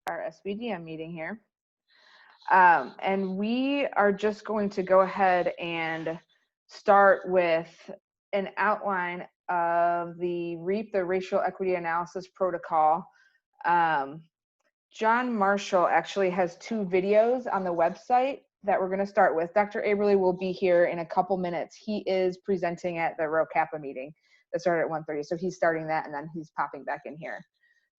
our SBDM meeting here. And we are just going to go ahead and start with an outline of the REAP, the Racial Equity Analysis Protocol. John Marshall actually has 2 videos on the website that we're going to start with. Dr. Aberle will be here in a couple minutes. He is presenting at the Rho Kappa meeting that started at 1:30. So he's starting that and then he's popping back in here.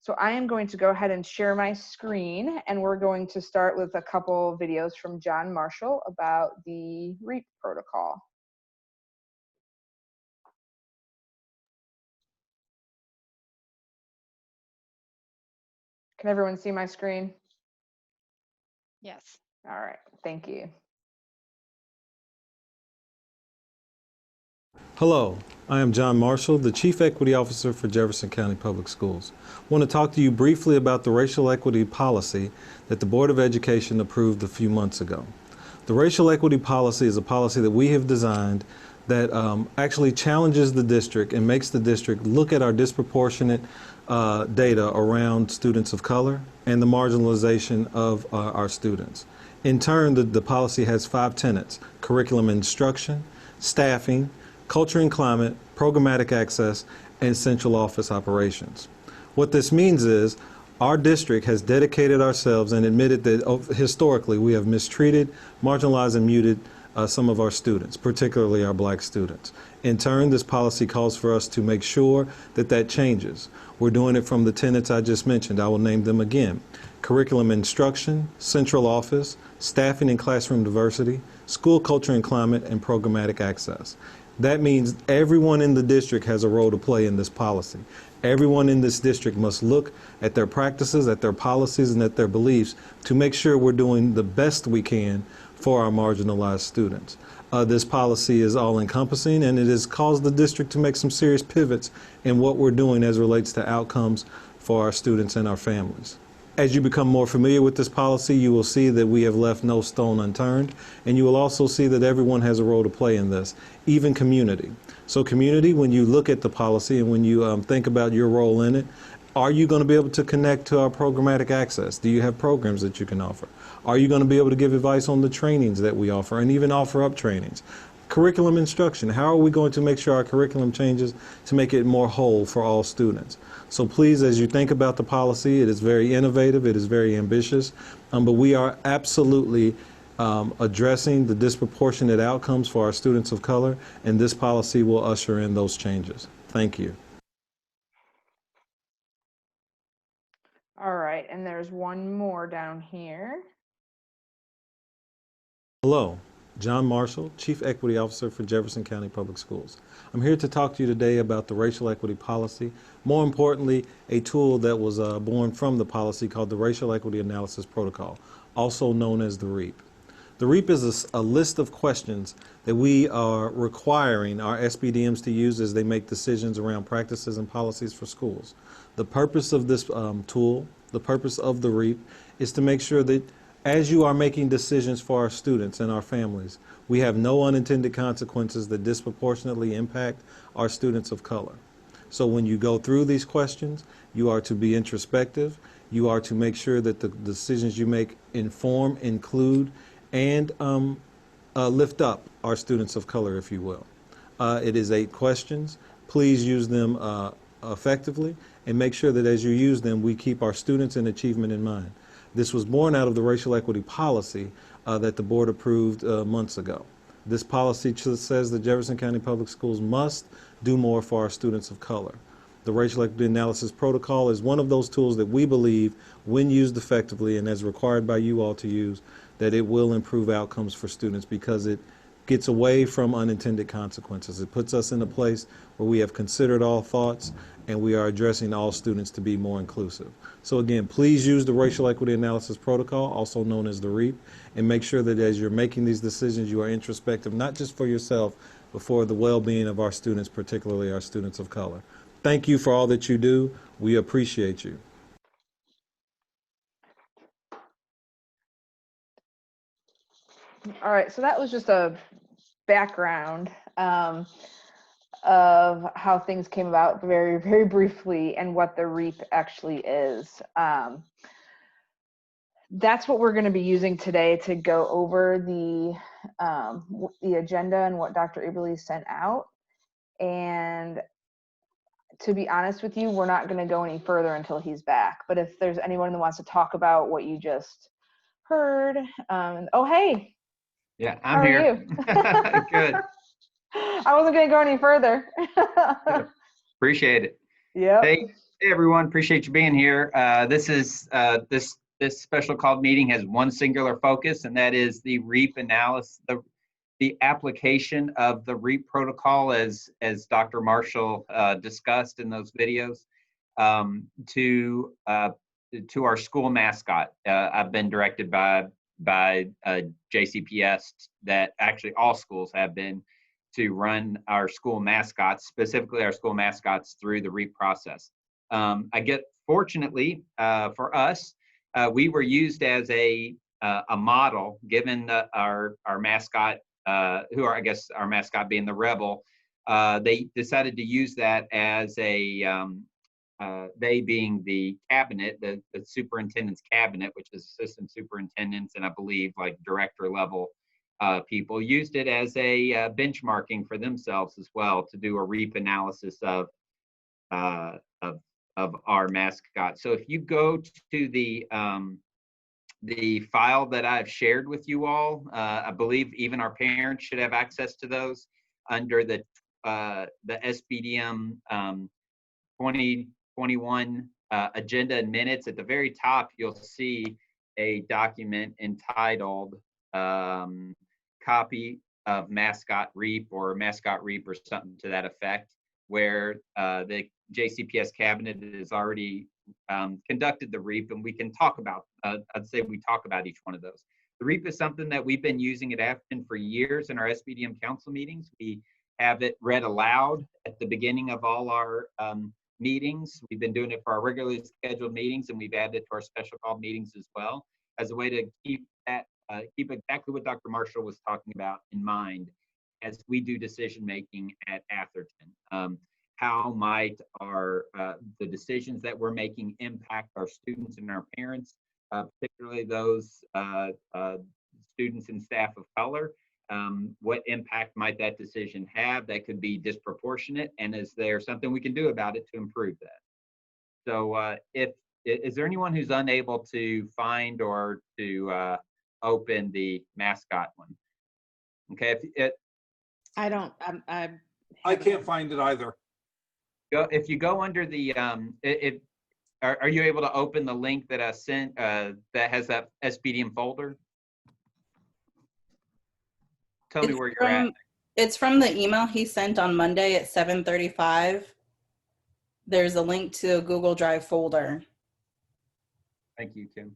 So I am going to go ahead and share my screen, and we're going to start with a couple videos from John Marshall about the REAP protocol. Can everyone see my screen? Yes. All right, thank you. Hello, I am John Marshall, the Chief Equity Officer for Jefferson County Public Schools. I want to talk to you briefly about the racial equity policy that the Board of Education approved a few months ago. The racial equity policy is a policy that we have designed that actually challenges the district and makes the district look at our disproportionate data around students of color and the marginalization of our students. In turn, the policy has 5 tenets: curriculum instruction, staffing, culture and climate, programmatic access, and central office operations. What this means is our district has dedicated ourselves and admitted that historically we have mistreated, marginalized, and muted some of our students, particularly our black students. In turn, this policy calls for us to make sure that that changes. We're doing it from the tenets I just mentioned. I will name them again: curriculum instruction, central office, staffing and classroom diversity, school culture and climate, and programmatic access. That means everyone in the district has a role to play in this policy. Everyone in this district must look at their practices, at their policies, and at their beliefs to make sure we're doing the best we can for our marginalized students. This policy is all-encompassing, and it has caused the district to make some serious pivots in what we're doing as it relates to outcomes for our students and our families. As you become more familiar with this policy, you will see that we have left no stone unturned, and you will also see that everyone has a role to play in this, even community. So community, when you look at the policy and when you think about your role in it, are you going to be able to connect to our programmatic access? Do you have programs that you can offer? Are you going to be able to give advice on the trainings that we offer and even offer up trainings? Curriculum instruction, how are we going to make sure our curriculum changes to make it more whole for all students? So please, as you think about the policy, it is very innovative, it is very ambitious, but we are absolutely addressing the disproportionate outcomes for our students of color, and this policy will usher in those changes. Thank you. All right, and there's one more down here. Hello, John Marshall, Chief Equity Officer for Jefferson County Public Schools. I'm here to talk to you today about the racial equity policy. More importantly, a tool that was born from the policy called the Racial Equity Analysis Protocol, also known as the REAP. The REAP is a list of questions that we are requiring our SBDMs to use as they make decisions around practices and policies for schools. The purpose of this tool, the purpose of the REAP, is to make sure that as you are making decisions for our students and our families, we have no unintended consequences that disproportionately impact our students of color. So when you go through these questions, you are to be introspective. You are to make sure that the decisions you make inform, include, and lift up our students of color, if you will. It is 8 questions. Please use them effectively and make sure that as you use them, we keep our students and achievement in mind. This was born out of the racial equity policy that the board approved months ago. This policy says that Jefferson County Public Schools must do more for our students of color. The Racial Equity Analysis Protocol is one of those tools that we believe, when used effectively and as required by you all to use, that it will improve outcomes for students because it gets away from unintended consequences. It puts us in a place where we have considered all thoughts and we are addressing all students to be more inclusive. So again, please use the Racial Equity Analysis Protocol, also known as the REAP, and make sure that as you're making these decisions, you are introspective, not just for yourself, but for the well-being of our students, particularly our students of color. Thank you for all that you do. We appreciate you. All right, so that was just a background of how things came about very, very briefly and what the REAP actually is. that's what we're going to be using today to go over the agenda and what Dr. Eberle sent out. And to be honest with you, we're not going to go any further until he's back. But if there's anyone that wants to talk about what you just heard, oh, hey. Yeah, I'm How are here. you? Good. I wasn't going to go any further. Appreciate it. Yep. Hey everyone, appreciate you being here. This this special called meeting has one singular focus, and that is the REAP analysis, the application of the REAP protocol as Dr. Marshall discussed in those videos to our school mascot. I've been directed by JCPS that actually all schools have been to run our school mascots, specifically our school mascots, through the REAP process. Fortunately for us, we were used as a model, given our mascot, our mascot being the Rebel. They decided to use that as they being the cabinet, the superintendent's cabinet, which is assistant superintendents and I believe like director level people, used it as a benchmarking for themselves as well to do a REAP analysis of our mascot. So if you go to the file that I've shared with you all, I believe even our parents should have access to those under the SBDM 2021 agenda and minutes. At the very top, you'll see a document entitled Copy of Mascot REAP or Mascot REAP or something to that effect, where the JCPS cabinet has already conducted the REAP, and we can talk about, I'd say we talk about each one of those. The REAP is something that we've been using at Afton for years in our SBDM council meetings. We have it read aloud at the beginning of all our meetings. We've been doing it for our regularly scheduled meetings, and we've added it to our special called meetings as well, as a way to keep exactly what Dr. Marshall was talking about in mind as we do decision making at Atherton. How might the decisions that we're making impact our students and our parents, particularly those students and staff of color? What impact might that decision have that could be disproportionate, and is there something we can do about it to improve that? So is there anyone who's unable to find or to open the mascot one? Okay, I don't. I can't find it either. If you go under the are you able to open the link that I sent that has that SBDM folder? Tell me where you're at. It's from the email he sent on Monday at 7:35. There's a link to a Google Drive folder. Thank you, Kim.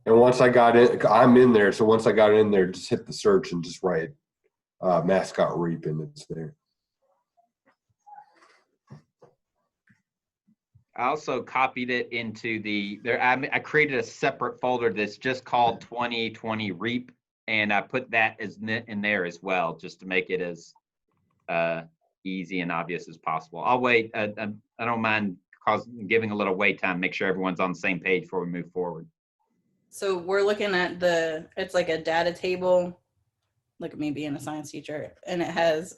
And once I got it, I'm in there. So once I got in there, just hit the search and just write mascot REAP, and it's there. I also copied it into I created a separate folder that's just called 2020 REAP, and I put that in there as well, just to make it as easy and obvious as possible. I'll wait. I don't mind giving a little wait time, make sure everyone's on the same page before we move forward. So we're looking at it's like a data table, look at me being a science teacher, and it has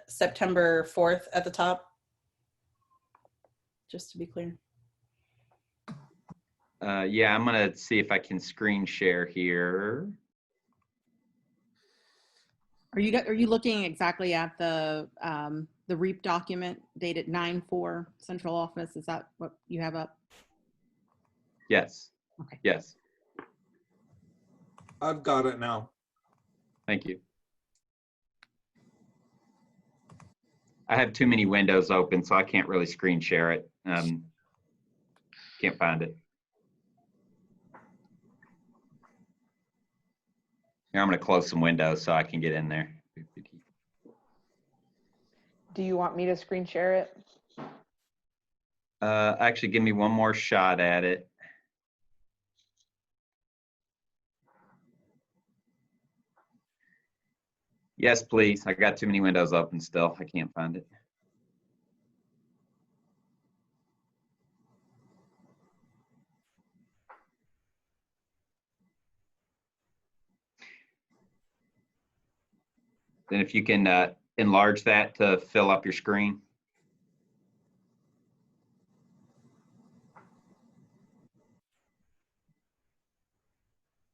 September 4th at the top, just to be clear. Yeah, I'm gonna see if I can screen share here. Are you looking exactly at the REAP document dated 9/4 central office? Is that what you have up? Yes. Okay. Yes. I've got it now. Thank you. I have too many windows open, so I can't really screen share it. Can't find it. Here, I'm going to close some windows so I can get in there. Do you want me to screen share it? Actually, give me one more shot at it. Yes, please. I got too many windows open still. I can't find it. then if you can enlarge that to fill up your screen.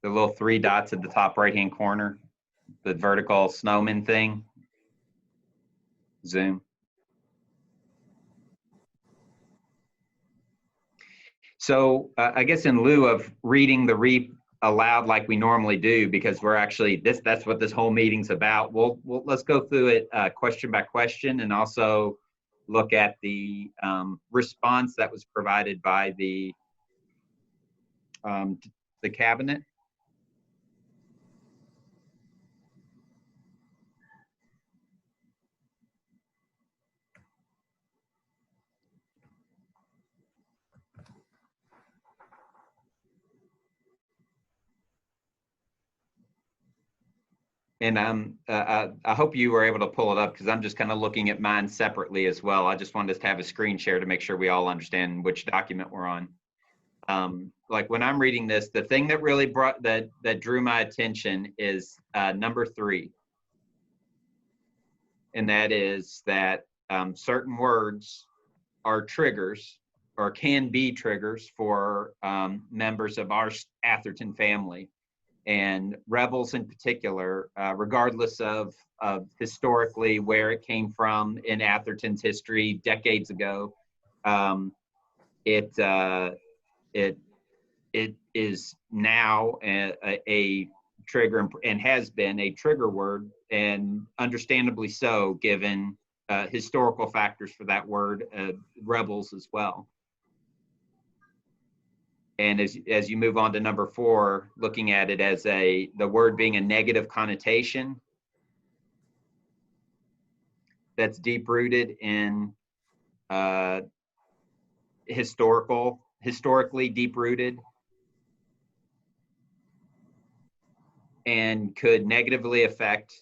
The little 3 dots at the top right-hand corner, the vertical snowman thing. Zoom. So I guess in lieu of reading the REAP aloud like we normally do, because we're actually, that's what this whole meeting's about, let's go through it question by question, and also look at the response that was provided by the cabinet. And I hope you were able to pull it up, because I'm just kind of looking at mine separately as well. I just wanted us to have a screen share to make sure we all understand which document we're on. Like when I'm reading this, the thing that really that drew my attention is number 3. And that is that certain words are triggers, or can be triggers for members of our Atherton family. And rebels in particular, regardless of historically where it came from in Atherton's history decades ago, it is now a trigger, and has been a trigger word, and understandably so, given historical factors for that word, rebels as well. And as you move on to number 4, looking at it as the word being a negative connotation, that's deep rooted in historically deep rooted, and could negatively affect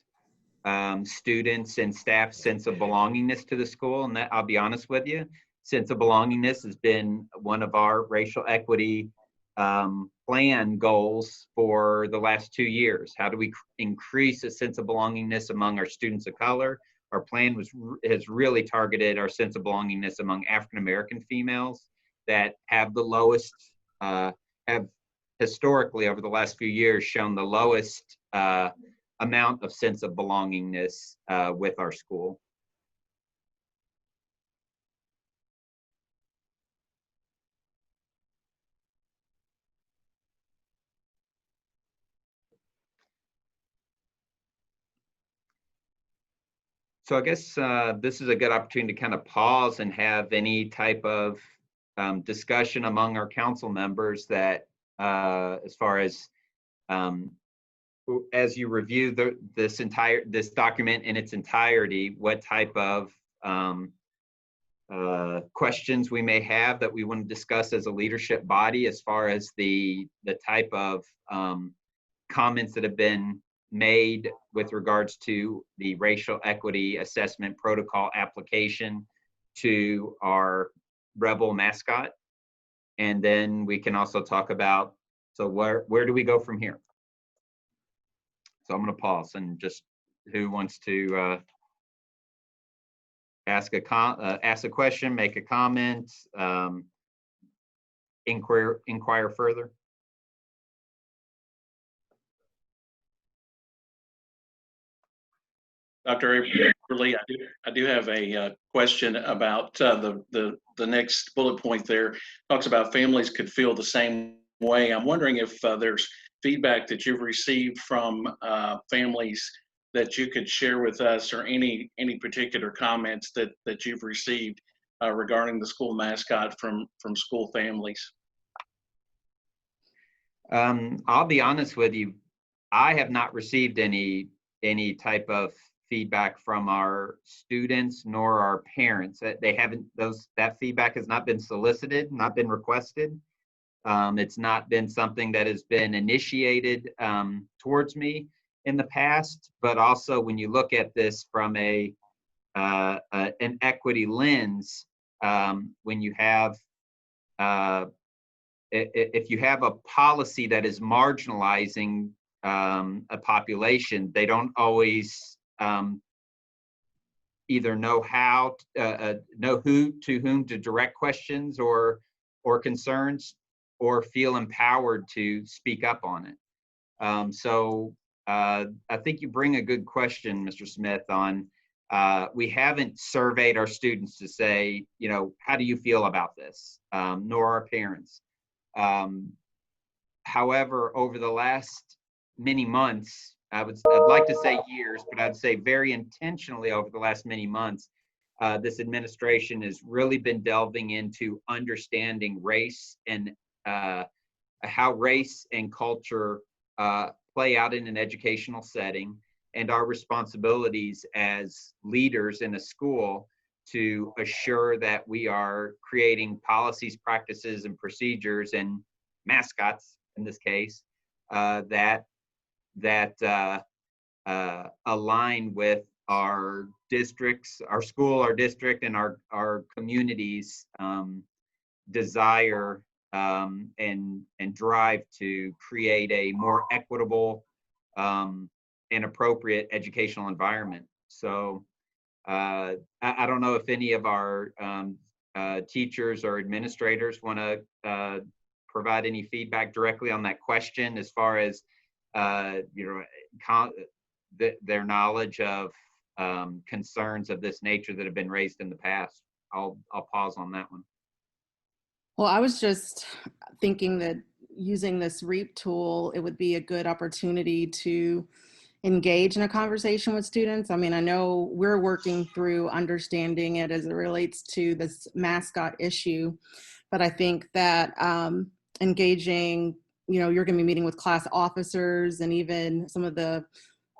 students and staff's sense of belongingness to the school. And that, I'll be honest with you, sense of belongingness has been one of our racial equity plan goals for the last 2 years. How do we increase a sense of belongingness among our students of color? Our plan has really targeted our sense of belongingness among African-American females that have the lowest, have historically over the last few years shown the lowest amount of sense of belongingness with our school. So I guess this is a good opportunity to kind of pause and have any type of discussion among our council members that as far as you review this document in its entirety, what type of questions we may have that we want to discuss as a leadership body, as far as the type of comments that have been made with regards to the racial equity assessment protocol application to our rebel mascot. And then we can also talk about, so where do we go from here? So I'm going to pause, and just who wants to ask a question, make a comment, inquire further. Dr. Aberly, I do have a question about the next bullet point there. Talks about families could feel the same way. I'm wondering if there's feedback that you've received from families that you could share with us, or any particular comments that you've received regarding the school mascot from school families. I'll be honest with you, I have not received any type of feedback from our students nor our parents. They haven't, that feedback has not been solicited, not been requested. It's not been something that has been initiated towards me in the past. But also, when you look at this from an equity lens, when you have if you have a policy that is marginalizing a population, they don't always either know to whom to direct questions or concerns, or feel empowered to speak up on it. So I think you bring a good question, Mr. Smith, on we haven't surveyed our students to say, you know, how do you feel about this, nor our parents. However, over the last many months, I'd like to say years, but I'd say very intentionally over the last many months, this administration has really been delving into understanding race and how race and culture play out in an educational setting, and our responsibilities as leaders in a school to assure that we are creating policies, practices, and procedures, and mascots in this case, that align with our districts, our school, our district, and our community's desire and drive to create a more equitable and appropriate educational environment. So I don't know if any of our teachers or administrators want to provide any feedback directly on that question, as far as you know, their knowledge of concerns of this nature that have been raised in the past. I'll pause on that one. Well, I was just thinking that using this REAP tool, it would be a good opportunity to engage in a conversation with students. I mean, I know we're working through understanding it as it relates to this mascot issue, but I think that engaging, you know, you're going to be meeting with class officers and even some of the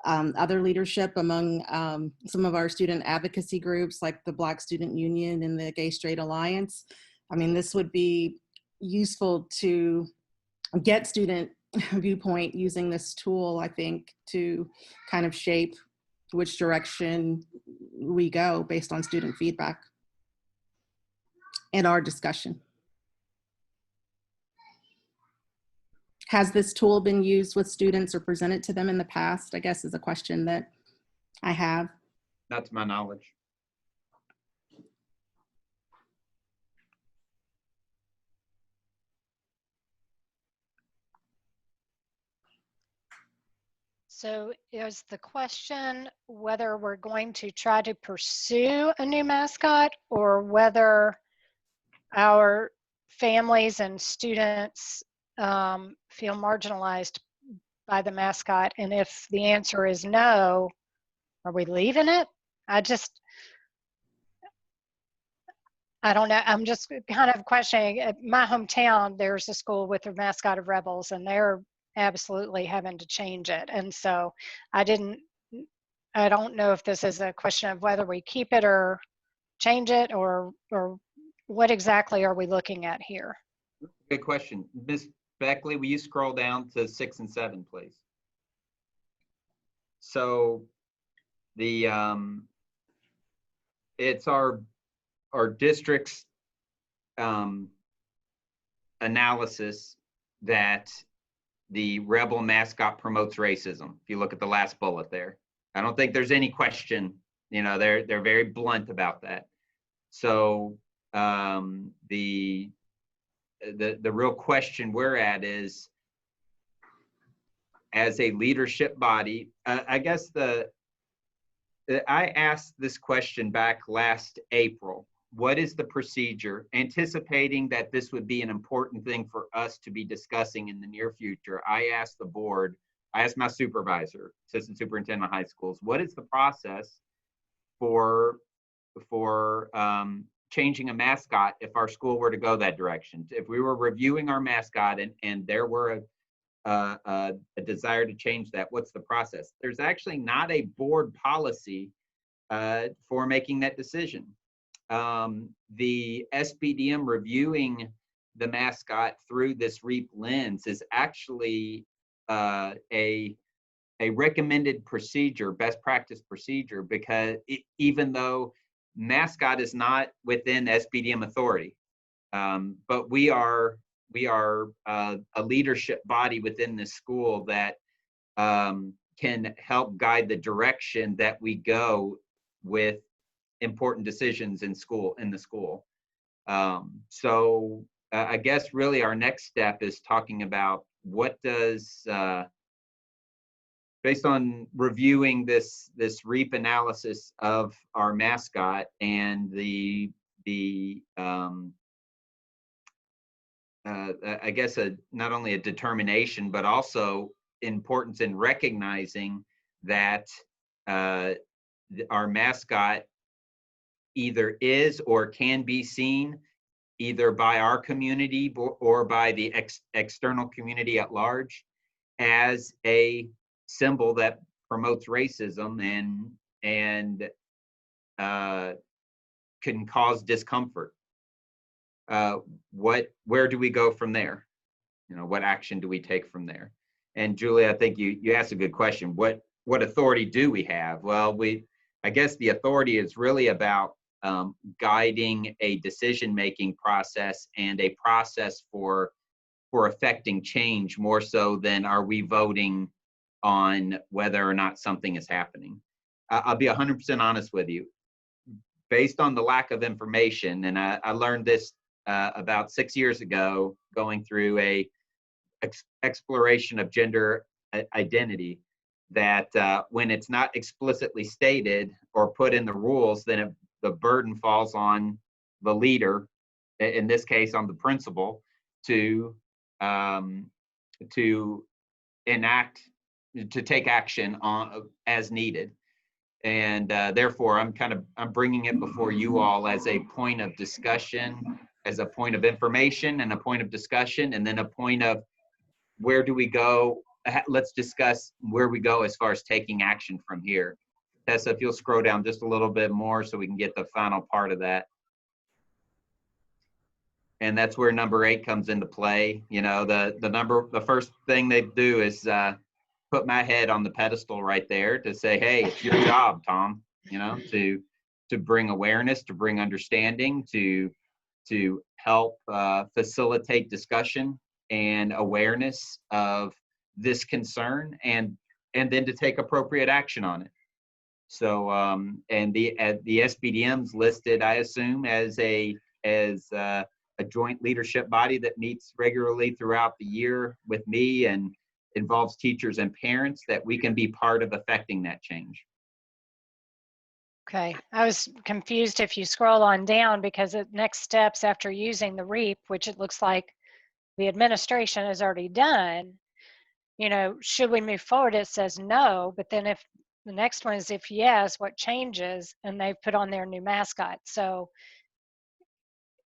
other leadership among some of our student advocacy groups like the Black Student Union and the Gay Straight Alliance. I mean, this would be useful to get student viewpoint using this tool, I think, to kind of shape which direction we go based on student feedback and our discussion. Has this tool been used with students or presented to them in the past, I guess, is a question that I have. Not to my knowledge. So is the question whether we're going to try to pursue a new mascot, or whether our families and students feel marginalized by the mascot? And if the answer is no, are we leaving it? I don't know. I'm just kind of questioning. At my hometown, there's a school with a mascot of Rebels, and they're absolutely having to change it. And so I don't know if this is a question of whether we keep it or change it, or what exactly are we looking at here? Good question. Ms. Beckley, will you scroll down to 6 and 7, please? So the it's our district's analysis that the Rebel mascot promotes racism. If you look at the last bullet there, I don't think there's any question. You know, they're very blunt about that. So the real question we're at is, as a leadership body, I guess I asked this question back last April. What is the procedure? Anticipating that this would be an important thing for us to be discussing in the near future, I asked the board, I asked my supervisor, assistant superintendent of high schools, what is the process for changing a mascot if our school were to go that direction? If we were reviewing our mascot and there were a desire to change that, what's the process? There's actually not a board policy for making that decision. The SBDM reviewing the mascot through this REAP lens is actually a recommended procedure, best practice procedure, because even though mascot is not within SBDM authority, but we are a leadership body within this school that can help guide the direction that we go with important decisions in the school. So I guess really our next step is talking about what does, based on reviewing this REAP analysis of our mascot and I guess not only a determination, but also importance in recognizing that our mascot either is or can be seen either by our community or by the external community at large as a symbol that promotes racism and can cause discomfort. Where do we go from there? You know, what action do we take from there? And Julie, I think you asked a good question. What authority do we have? Well, I guess the authority is really about guiding a decision-making process and a process for affecting change more so than are we voting on whether or not something is happening. I'll be 100% honest with you. Based on the lack of information, and I learned this about 6 years ago going through a exploration of gender identity, that when it's not explicitly stated or put in the rules, then the burden falls on the leader, in this case on the principal, to take action on as needed. And therefore I'm bringing it before you all as a point of discussion, as a point of information and a point of discussion, and then a point of where do we go. Let's discuss where we go as far as taking action from here. Tessa, if you'll scroll down just a little bit more so we can get the final part of that. And that's where number 8 comes into play. You know, the first thing they do is put my head on the pedestal right there to say, hey, it's your job, Tom, you know, to bring awareness, to bring understanding, to help facilitate discussion and awareness of this concern, and then to take appropriate action on it. So and the SBDM's listed, I assume, as a joint leadership body that meets regularly throughout the year with me and involves teachers and parents, that we can be part of affecting that change. Okay, I was confused if you scroll on down, because the next steps after using the REAP, which it looks like the administration has already done, you know, should we move forward? It says no, but then if the next one is if yes, what changes? And they've put on their new mascot. So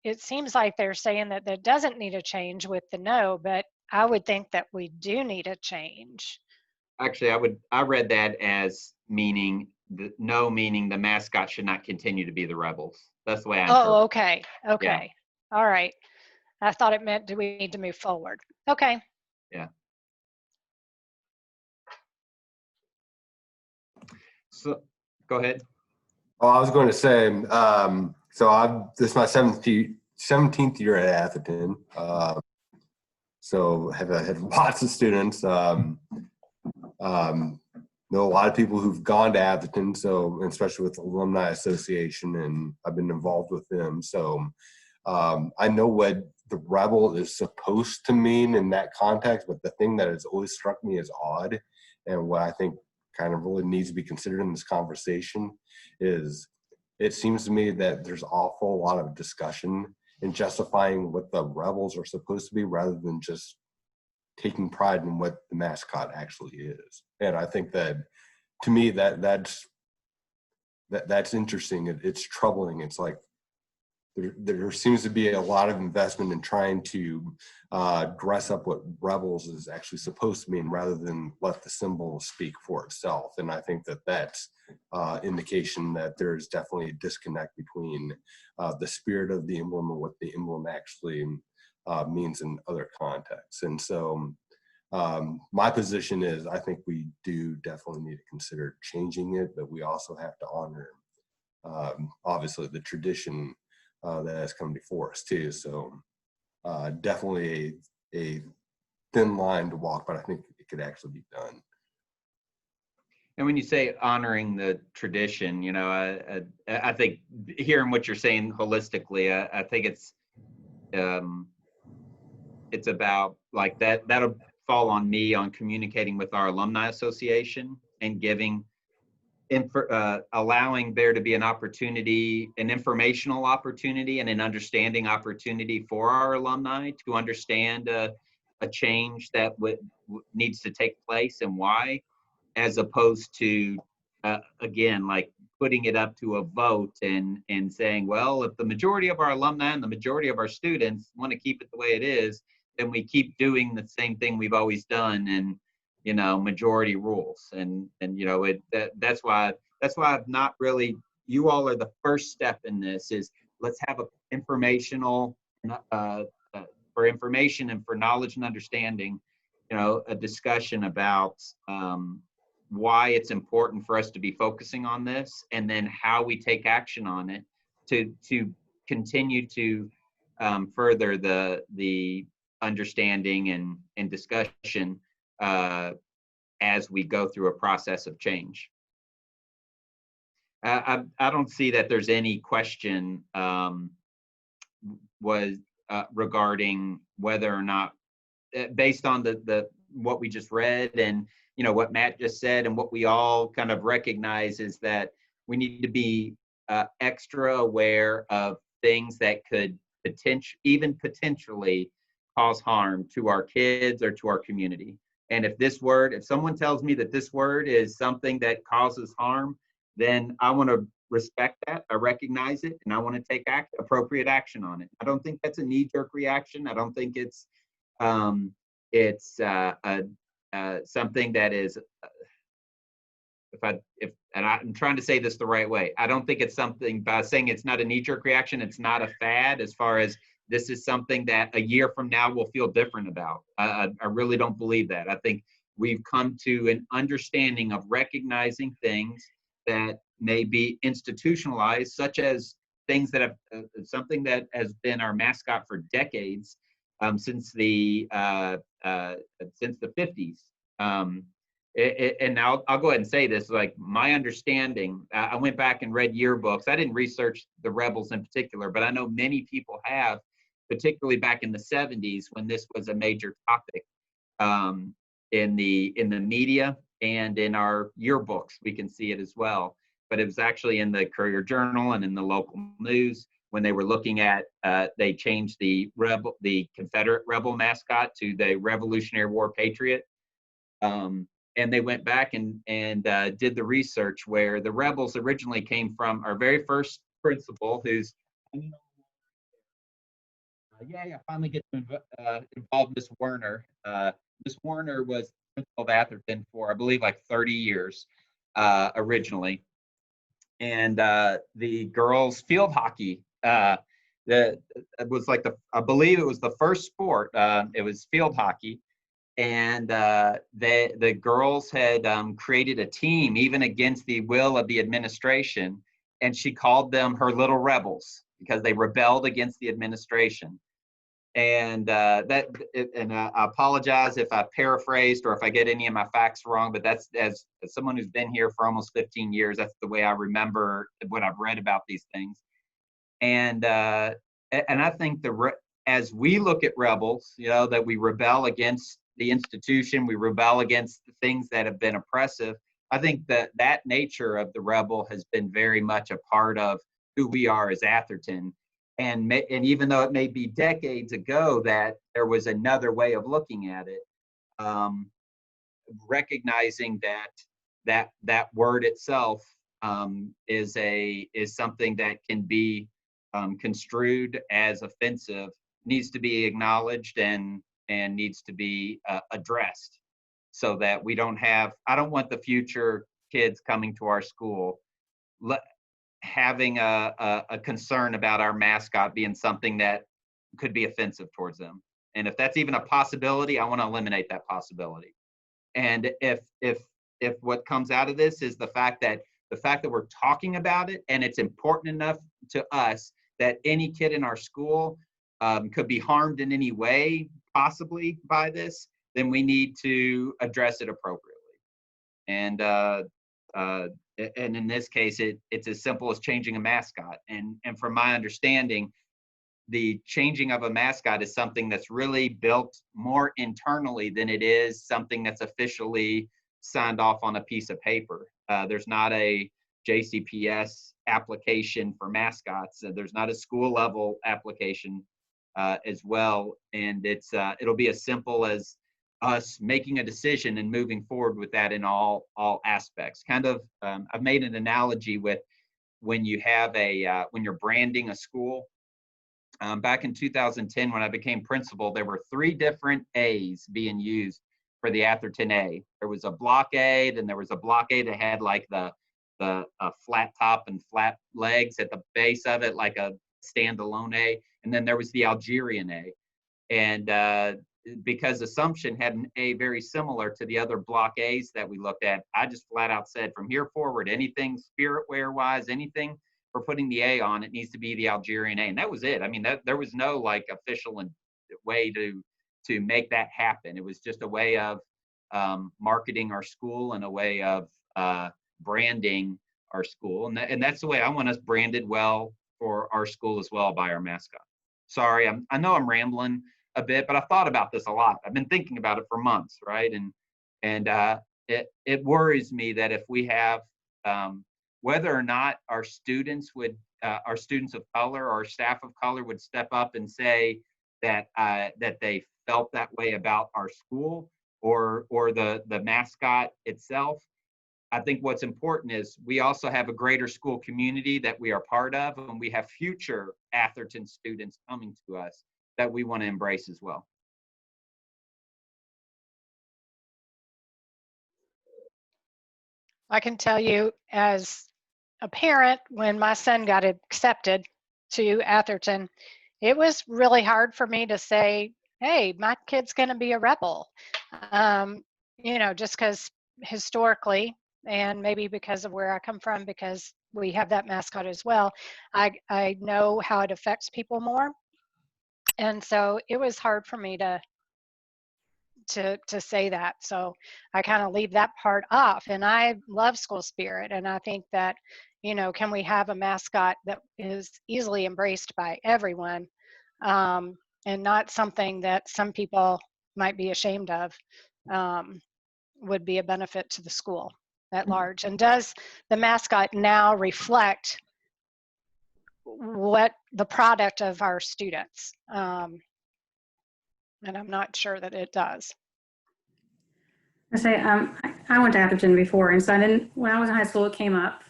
it seems like they're saying that there doesn't need a change with the no, but I would think that we do need a change. Actually, I read that as meaning meaning the mascot should not continue to be the rebels. That's the way I interpret it. Oh, okay. Okay. Yeah. All right. I thought it meant do we need to move forward? Okay. Yeah. So go ahead. Oh, I was going to say, so this is my 17th year at Atherton. So have had lots of students. Know a lot of people who've gone to Atherton, so especially with the Alumni Association, and I've been involved with them. So I know what the rebel is supposed to mean in that context, but the thing that has always struck me as odd, and what I think kind of really needs to be considered in this conversation, is it seems to me that there's an awful lot of discussion in justifying what the rebels are supposed to be, rather than just taking pride in what the mascot actually is. And I think that, to me, that's interesting. It's troubling. It's like there seems to be a lot of investment in trying to dress up what rebels is actually supposed to mean, rather than let the symbol speak for itself. And I think that that's indication that there's definitely a disconnect between the spirit of the emblem and what the emblem actually means in other contexts. And so my position is, I think we do definitely need to consider changing it, but we also have to honor obviously the tradition that has come before us too. So definitely a thin line to walk, but I think it could actually be done. And when you say honoring the tradition, you know, I think hearing what you're saying holistically, I think it's about like that'll fall on me on communicating with our alumni association and giving allowing there to be an opportunity, an informational opportunity and an understanding opportunity for our alumni to understand a change that needs to take place and why, as opposed to again, like putting it up to a vote and saying, well, if the majority of our alumni and the majority of our students want to keep it the way it is, then we keep doing the same thing we've always done, and you know, majority rules. And you know, that's why I've not really, you all are the first step in this, is let's have a informational for information and for knowledge and understanding, you know, a discussion about why it's important for us to be focusing on this, and then how we take action on it to continue to further the understanding and discussion as we go through a process of change. I don't see that there's any question regarding whether or not, based on the what we just read and you know what Matt just said, and what we all kind of recognize, is that we need to be extra aware of things that could potentially cause harm to our kids or to our community. And if someone tells me that this word is something that causes harm, then I want to respect that. I recognize it, and I want to take appropriate action on it. I don't think that's a knee-jerk reaction. I don't think it's something that is, and I'm trying to say this the right way. I don't think it's something, by saying it's not a knee-jerk reaction, it's not a fad, as far as this is something that a year from now we'll feel different about. I really don't believe that. I think we've come to an understanding of recognizing things that may be institutionalized, such as things that have something that has been our mascot for decades, since the 50s. And I'll go ahead and say this, like my understanding, I went back and read yearbooks. I didn't research the Rebels in particular, but I know many people have, particularly back in the 70s when this was a major topic in the media and in our yearbooks. We can see it as well. But it was actually in the Courier Journal and in the local news when they were looking at, they changed the Confederate rebel mascot to the Revolutionary War Patriot. And they went back and did the research where the rebels originally came from our very first principal, who's, I finally get to involve Miss Werner. Miss Werner was principal of Atherton for, I believe, like 30 years originally. And the girls field hockey, it was like I believe it was the first sport. It was field hockey. And the girls had created a team, even against the will of the administration. And she called them her little rebels because they rebelled against the administration. And I apologize if I paraphrased or if I get any of my facts wrong, but that's, as someone who's been here for almost 15 years, that's the way I remember what I've read about these things. And I think as we look at rebels, you know, that we rebel against the institution, we rebel against the things that have been oppressive. I think that nature of the rebel has been very much a part of who we are as Atherton. And even though it may be decades ago that there was another way of looking at it, recognizing that word itself is something that can be construed as offensive, needs to be acknowledged and needs to be addressed, so that we don't have. I don't want the future kids coming to our school having a concern about our mascot being something that could be offensive towards them. And if that's even a possibility, I want to eliminate that possibility. And if what comes out of this is the fact that we're talking about it and it's important enough to us that any kid in our school could be harmed in any way possibly by this, then we need to address it appropriately. And and in this case, it's as simple as changing a mascot. And from my understanding, the changing of a mascot is something that's really built more internally than it is something that's officially signed off on a piece of paper. There's not a JCPS application for mascots. There's not a school level application as well. And it'll be as simple as us making a decision and moving forward with that in all aspects. Kind of, I've made an analogy with when you have when you're branding a school. Back in 2010, when I became principal, there were 3 different A's being used for the Atherton A. There was a block A, then there was a block A that had like the flat top and flat legs at the base of it, like a standalone A. And then there was the Algerian A. And because Assumption had an A very similar to the other block A's that we looked at, I just flat out said, from here forward, anything spirit wear wise, anything for putting the A on, it needs to be the Algerian A. And that was it. I mean, there was no like official way to make that happen. It was just a way of marketing our school and a way of branding our school. And that's the way I want us branded well for our school as well by our mascot. Sorry, I know I'm rambling a bit, but I've thought about this a lot. I've been thinking about it for months, right? And it worries me that if we have whether or not our students of color or our staff of color would step up and say that they felt that way about our school or the mascot itself. I think what's important is we also have a greater school community that we are part of, and we have future Atherton students coming to us that we want to embrace as well. I can tell you as a parent, when my son got accepted to Atherton, it was really hard for me to say, hey, my kid's going to be a rebel. Just because historically, and maybe because of where I come from, because we have that mascot as well, I know how it affects people more. And so it was hard for me to say that. So I kind of leave that part off. And I love school spirit. And I think that, can we have a mascot that is easily embraced by everyone, and not something that some people might be ashamed of, would be a benefit to the school at large. And does the mascot now reflect what the product of our students? And I'm not sure that it does. I went to Atherton before, and so when I was in high school, it came up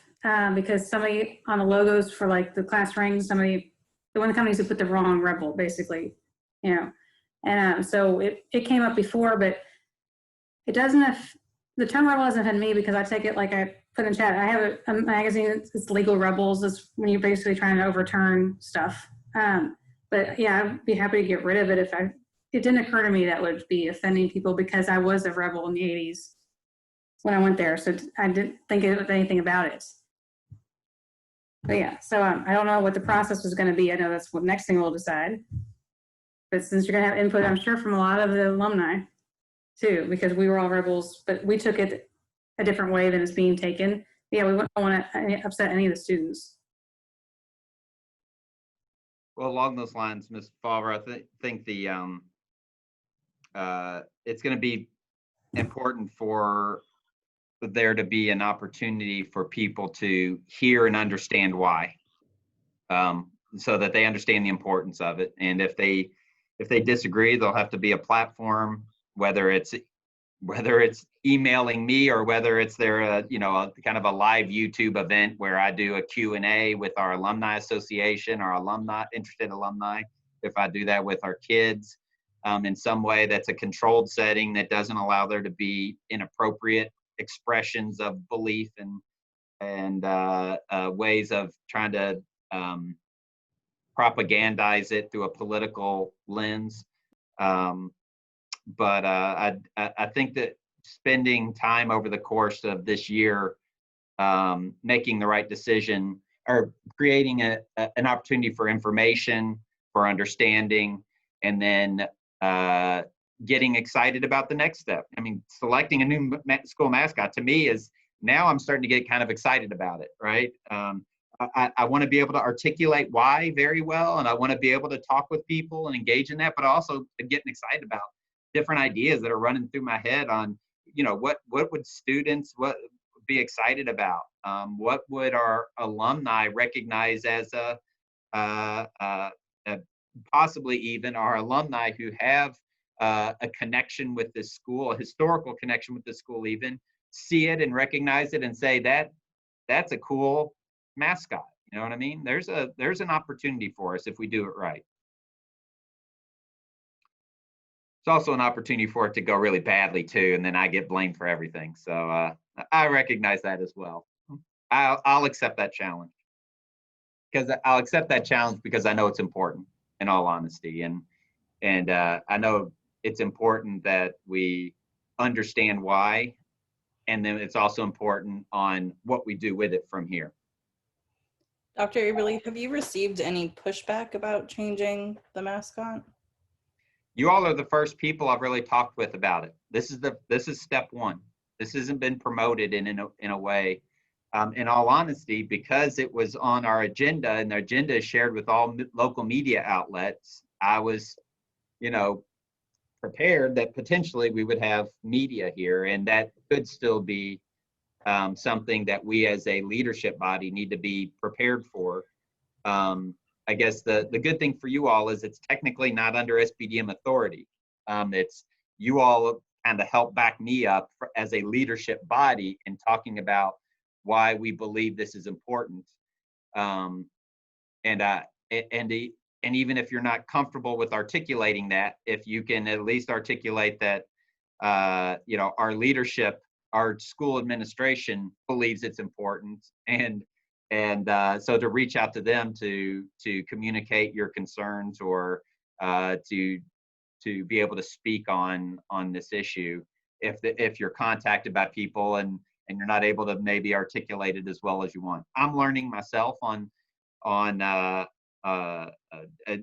because somebody on the logos for like the class rings, one of the companies who put the wrong rebel, basically, and so it came up before, but it doesn't. The term rebel doesn't offend me because I take it like I put in chat. I have a magazine. It's Legal Rebels. It's when you're basically trying to overturn stuff. But yeah, I'd be happy to get rid of it if it didn't occur to me that would be offending people because I was a rebel in the 80s when I went there. So I didn't think anything about it. But yeah, so I don't know what the process was going to be. I know that's what next thing we'll decide. But since you're going to have input, I'm sure from a lot of the alumni too, because we were all rebels, but we took it a different way than it's being taken. Yeah, we wouldn't want to upset any of the students. Well, along those lines, Ms. Favre, I think the it's going to be important for there to be an opportunity for people to hear and understand why, so that they understand the importance of it. And if they disagree, there'll have to be a platform, whether it's emailing me or whether it's their a kind of a live YouTube event where I do a Q&A with our alumni association, our interested alumni. If I do that with our kids in some way that's a controlled setting that doesn't allow there to be inappropriate expressions of belief and ways of trying to propagandize it through a political lens. But I think that spending time over the course of this year making the right decision or creating an opportunity for information, for understanding, and then getting excited about the next step. I mean, selecting a new school mascot to me is now I'm starting to get kind of excited about it, right? I want to be able to articulate why very well, and I want to be able to talk with people and engage in that, but also getting excited about different ideas that are running through my head on, what would students be excited about? What would our alumni recognize as possibly even our alumni who have a connection with this school, a historical connection with the school, even see it and recognize it and say that's a cool mascot. You know what I mean? There's an opportunity for us if we do it right. It's also an opportunity for it to go really badly too, and then I get blamed for everything. So I recognize that as well. I'll accept that challenge because I know it's important, in all honesty, and I know it's important that we understand why, and then it's also important on what we do with it from here. Dr. Aberly, have you received any pushback about changing the mascot? You all are the first people I've really talked with about it. This is step one. This hasn't been promoted in a way. In all honesty, because it was on our agenda and the agenda is shared with all local media outlets, I was, prepared that potentially we would have media here, and that could still be something that we as a leadership body need to be prepared for. I guess the good thing for you all is it's technically not under SBDM authority. It's you all kind of help back me up as a leadership body in talking about why we believe this is important. And even if you're not comfortable with articulating that, if you can at least articulate that, our leadership, our school administration believes it's important, and so to reach out to them to communicate your concerns or to be able to speak on this issue if you're contacted by people and you're not able to maybe articulate it as well as you want. I'm learning myself on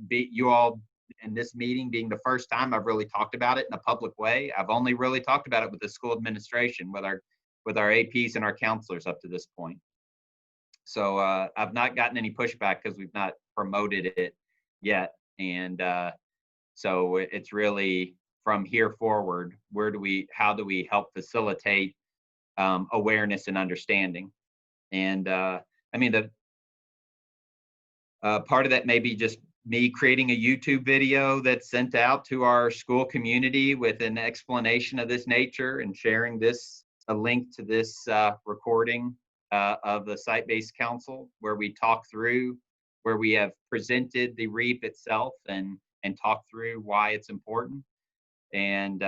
you all in this meeting being the first time I've really talked about it in a public way. I've only really talked about it with the school administration, with our APs and our counselors up to this point. So I've not gotten any pushback because we've not promoted it yet. And so it's really from here forward, how do we help facilitate awareness and understanding? And part of that may be just me creating a YouTube video that's sent out to our school community with an explanation of this nature and sharing a link to this recording of the site-based council where we talk through, where we have presented the REAP itself and talk through why it's important, and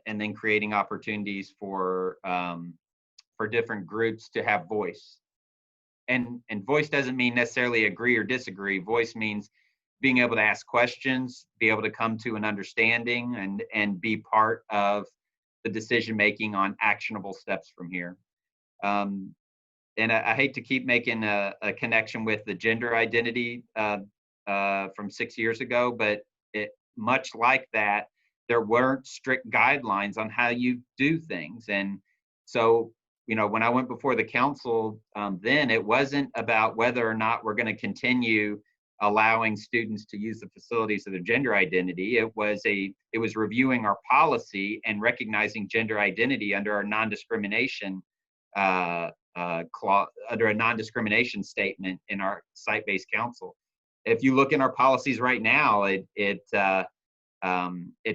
then creating opportunities for different groups to have voice. And voice doesn't mean necessarily agree or disagree. Voice means being able to ask questions, be able to come to an understanding, and be part of the decision making on actionable steps from here. And I hate to keep making a connection with the gender identity from 6 years ago, but much like that, there weren't strict guidelines on how you do things. And so, when I went before the council, then it wasn't about whether or not we're going to continue allowing students to use the facilities of their gender identity. It was reviewing our policy and recognizing gender identity under our non-discrimination clause, under a non-discrimination statement in our site-based council. If you look in our policies right now, it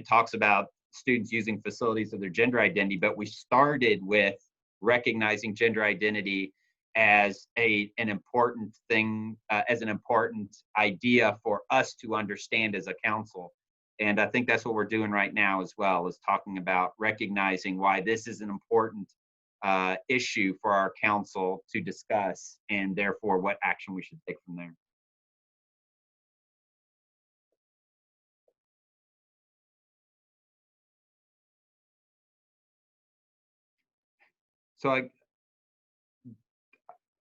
talks about students using facilities of their gender identity, but we started with recognizing gender identity as an important thing, as an important idea for us to understand as a council. And I think that's what we're doing right now as well, is talking about recognizing why this is an important issue for our council to discuss, and therefore what action we should take from there. So I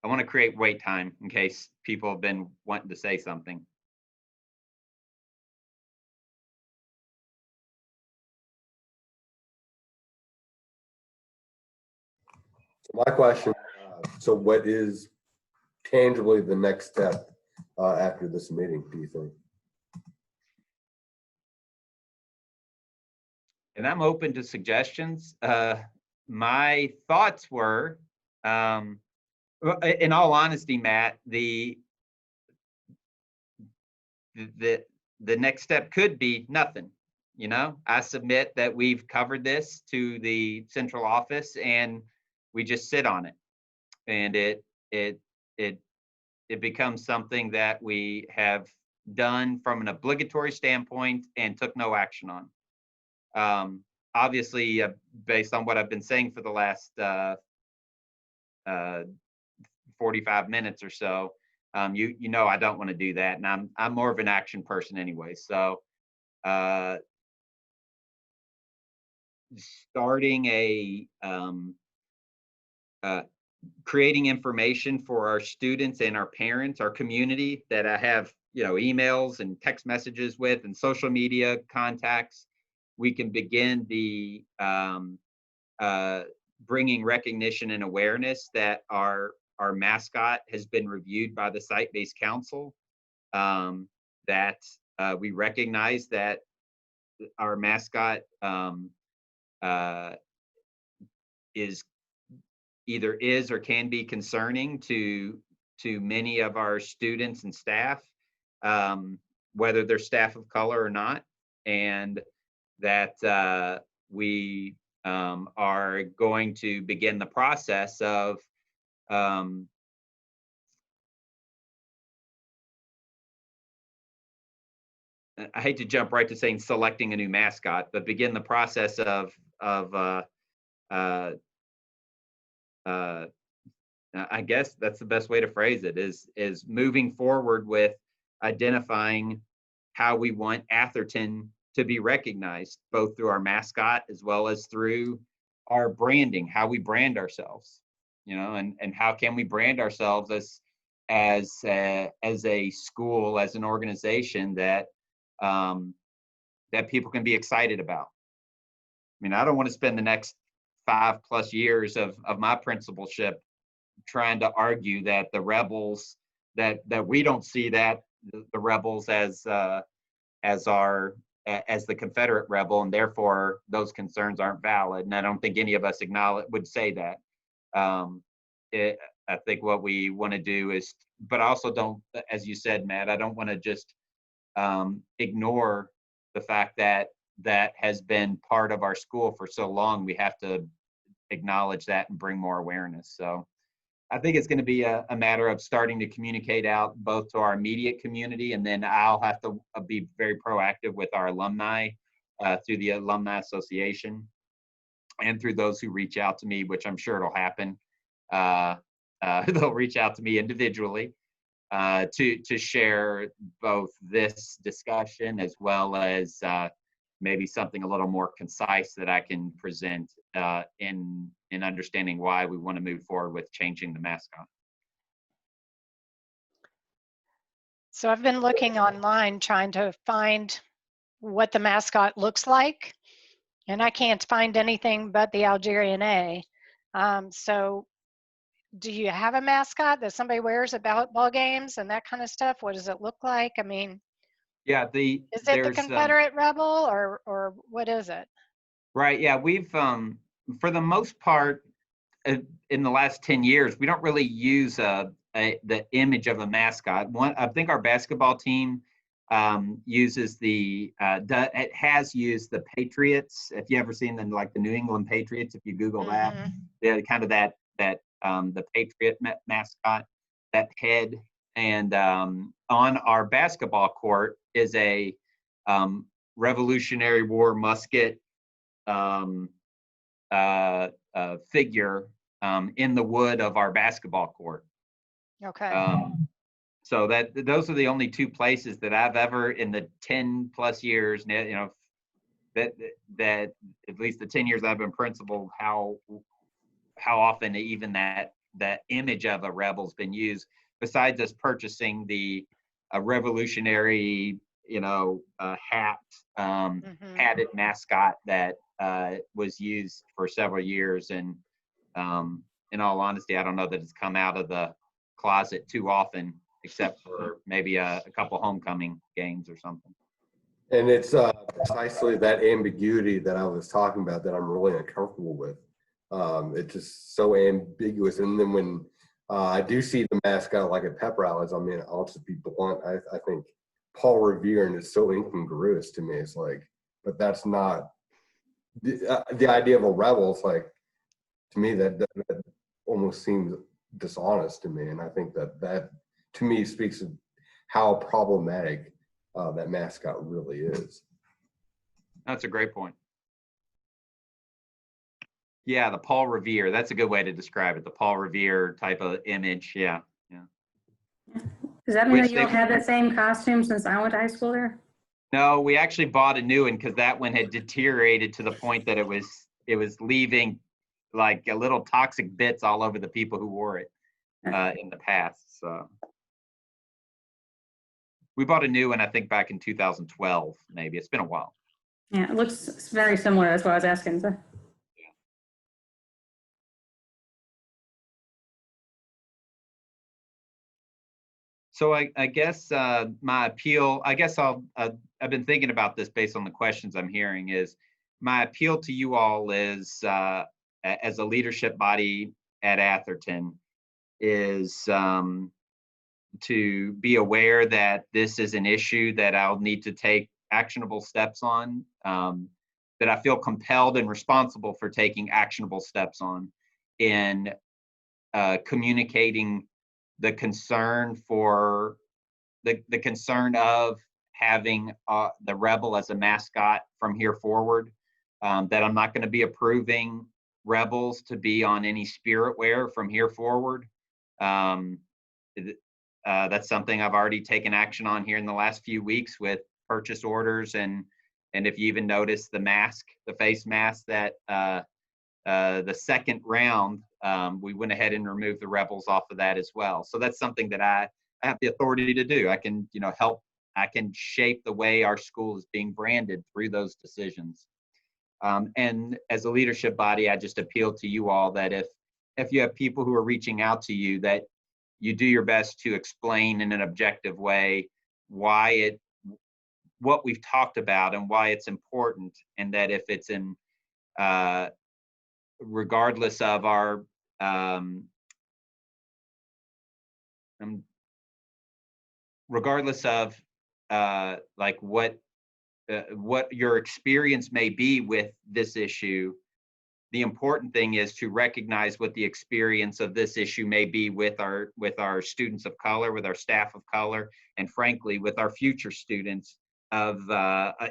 want to create wait time in case people have been wanting to say something. My question, so what is tangibly the next step after this meeting, do you think? And I'm open to suggestions. My thoughts were, in all honesty, Matt, the next step could be nothing. You know, I submit that we've covered this to the central office and we just sit on it, and it becomes something that we have done from an obligatory standpoint and took no action on. Obviously, based on what I've been saying for the last 45 minutes or so, you know I don't want to do that, and I'm more of an action person anyway. So starting creating information for our students and our parents, our community that I have, you know, emails and text messages with and social media contacts, we can begin the bringing recognition and awareness that our mascot has been reviewed by the site-based council, that we recognize that our mascot is or can be concerning to many of our students and staff, whether they're staff of color or not, and that we are going to begin the process of I hate to jump right to saying selecting a new mascot, but begin the process of I guess that's the best way to phrase it, is moving forward with identifying how we want Atherton to be recognized, both through our mascot as well as through our branding, how we brand ourselves, you know, and how can we brand ourselves as a school, as an organization that that people can be excited about. I mean, I don't want to spend the next 5+ years of my principalship trying to argue that the rebels, that we don't see that the rebels as the Confederate rebel, and therefore those concerns aren't valid. And I don't think any of us would say that. I think what we want to do is, but also don't, as you said, Matt, I don't want to just ignore the fact that that has been part of our school for so long. We have to acknowledge that and bring more awareness. So I think it's going to be a matter of starting to communicate out both to our immediate community, and then I'll have to be very proactive with our alumni through the Alumni Association and through those who reach out to me, which I'm sure it'll happen. They'll reach out to me individually to share both this discussion as well as maybe something a little more concise that I can present in understanding why we want to move forward with changing the mascot. So I've been looking online trying to find what the mascot looks like, and I can't find anything but the Algerian A. So do you have a mascot that somebody wears at ball games and that kind of stuff? What does it look like? I mean, yeah, is it the Confederate rebel or what is it? Right. Yeah, we've for the most part in the last 10 years, we don't really use the image of a mascot. I think our basketball team uses it has used the Patriots. If you ever seen them, like the New England Patriots, if you Google that, they're kind of that the Patriot mascot, that head. And on our basketball court is a Revolutionary War musket figure in the wood of our basketball court. Okay. So those are the only two places that I've ever, in the 10+ years, you know, that at least the 10 years I've been principal, how often even that image of a rebel's been used, besides us purchasing the revolutionary, you know, hatted mascot that was used for several years. And in all honesty, I don't know that it's come out of the closet too often, except for maybe a couple homecoming games or something. And it's precisely that ambiguity that I was talking about that I'm really uncomfortable with. It's just so ambiguous. And then when I do see the mascot like at pep rallies, I mean, I'll just be blunt. I think Paul Revere is so incongruous to me. It's like, but that's not the idea of a rebel. It's like, to me, that almost seems dishonest to me. And I think that to me speaks of how problematic that mascot really is. That's a great point. Yeah, the Paul Revere. That's a good way to describe it. The Paul Revere type of image. Yeah, yeah. Does that mean Which that you don't have that same costume since I went to high school there? No, we actually bought a new one because that one had deteriorated to the point that it was leaving like a little toxic bits all over the people who wore it in the past. So we bought a new one, I think, back in 2012, maybe. It's been a while. Yeah, it looks very similar. That's why I was asking. So. So I guess my appeal, I guess I've been thinking about this based on the questions I'm hearing, is my appeal to you all is, as a leadership body at Atherton, is to be aware that this is an issue that I'll need to take actionable steps on, that I feel compelled and responsible for taking actionable steps on in communicating the concern for the concern of having the rebel as a mascot from here forward, that I'm not going to be approving rebels to be on any spirit wear from here forward. That's something I've already taken action on here in the last few weeks with purchase orders, and if you even notice the mask, the face mask that the second round, we went ahead and removed the rebels off of that as well. So that's something that I have the authority to do. I can, help. I can shape the way our school is being branded through those decisions. And as a leadership body, I just appeal to you all that if you have people who are reaching out to you, that you do your best to explain in an objective way what we've talked about and why it's important, and that if it's in regardless of our regardless of like what your experience may be with this issue, the important thing is to recognize what the experience of this issue may be with our students of color, with our staff of color, and frankly with our future students of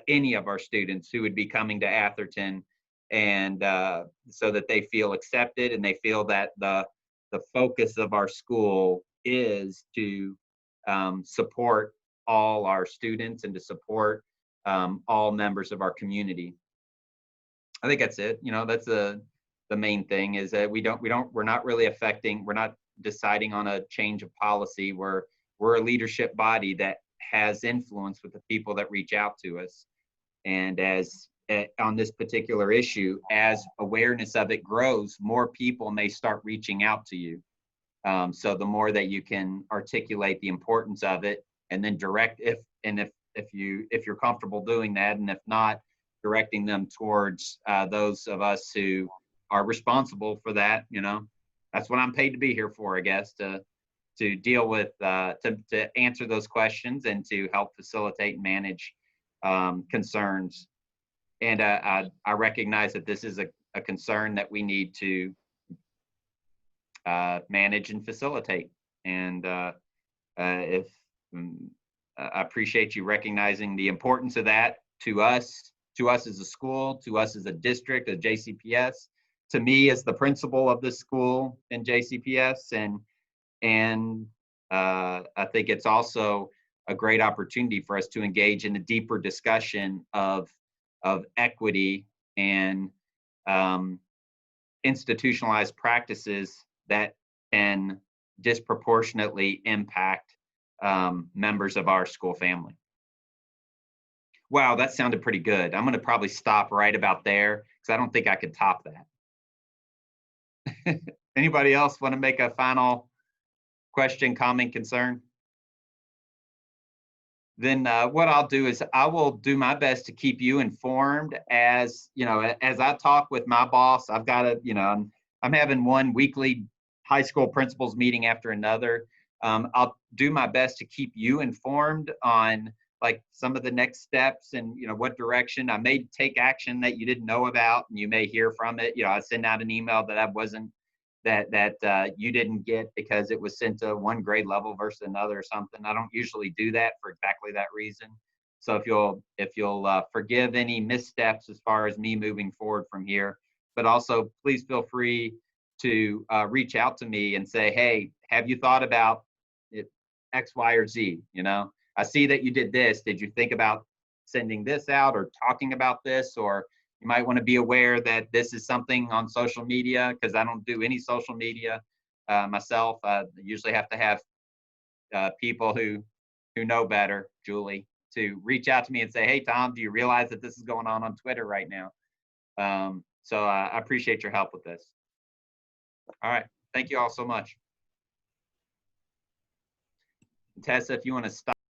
any of our students who would be coming to Atherton, and so that they feel accepted and they feel that the focus of our school is to support all our students and to support all members of our community. I think that's it. That's the main thing, is that we're not really affecting, we're not deciding on a change of policy. We're a leadership body that has influence with the people that reach out to us. And as on this particular issue, as awareness of it grows, more people may start reaching out to you. So the more that you can articulate the importance of it, and then direct, if you're comfortable doing that, and if not, directing them towards those of us who are responsible for that. That's what I'm paid to be here for, I guess, to deal with, to answer those questions and to help facilitate and manage concerns. And I recognize that this is a concern that we need to manage and facilitate. And I appreciate you recognizing the importance of that to us as a school, to us as a district, a JCPS, to me as the principal of the school in JCPS. And I think it's also a great opportunity for us to engage in a deeper discussion of equity and institutionalized practices that can disproportionately impact members of our school family. Wow, that sounded pretty good. I'm going to probably stop right about there because I don't think I could top that. Anybody else want to make a final question, comment, concern? Then what I'll do is I will do my best to keep you informed as, you know, as I talk with my boss. I've got to, you know, I'm having one weekly high school principals meeting after another. I'll do my best to keep you informed on like some of the next steps and, you know, what direction I may take action that you didn't know about and you may hear from it. You know, I send out an email that I wasn't, that you didn't get because it was sent to one grade level versus another or something. I don't usually do that for exactly that reason. So if you'll forgive any missteps as far as me moving forward from here, but also please feel free to reach out to me and say, hey, have you thought about it, X, Y, or Z? You know, I see that you did this. Did you think about sending this out or talking about this? Or you might want to be aware that this is something on social media, because I don't do any social media myself. I usually have to have people who know better, Julie, to reach out to me and say, hey, Tom, do you realize that this is going on Twitter right now? So I appreciate your help with this. All right. Thank you all so much. Tessa, if you want to stop.